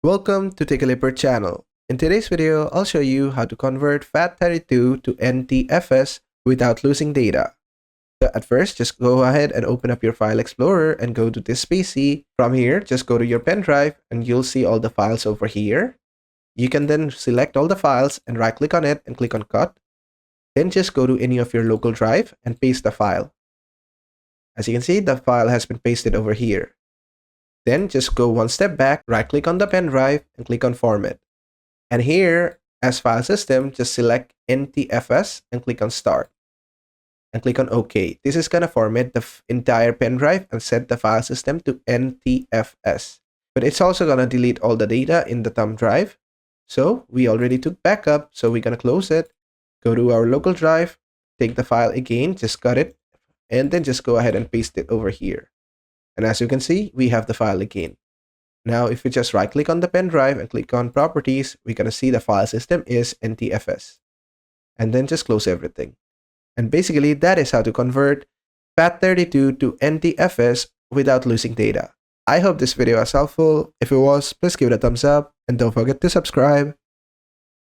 Welcome to Take a Leopard channel. In today's video, I'll show you how to convert FAT32 to NTFS without losing data. So at first, just go ahead and open up your File Explorer and go to this PC. From here, just go to your pen drive and you'll see all the files over here. You can then select all the files and right-click on it and click on Cut. Then just go to any of your local drive and paste the file. As you can see, the file has been pasted over here. Then just go one step back, right-click on the pen drive, and click on Format. And here, as file system, just select NTFS and click on Start. And click on OK. This is going to format the entire pen drive and set the file system to NTFS. But it's also going to delete all the data in the thumb drive. So we already took backup, so we're going to close it. Go to our local drive, take the file again, just cut it, and then just go ahead and paste it over here. And as you can see, we have the file again. Now, if we just right-click on the pen drive and click on Properties, we're going to see the file system is NTFS. And then just close everything. And basically, that is how to convert FAT32 to NTFS without losing data. I hope this video was helpful. If it was, please give it a thumbs up and don't forget to subscribe.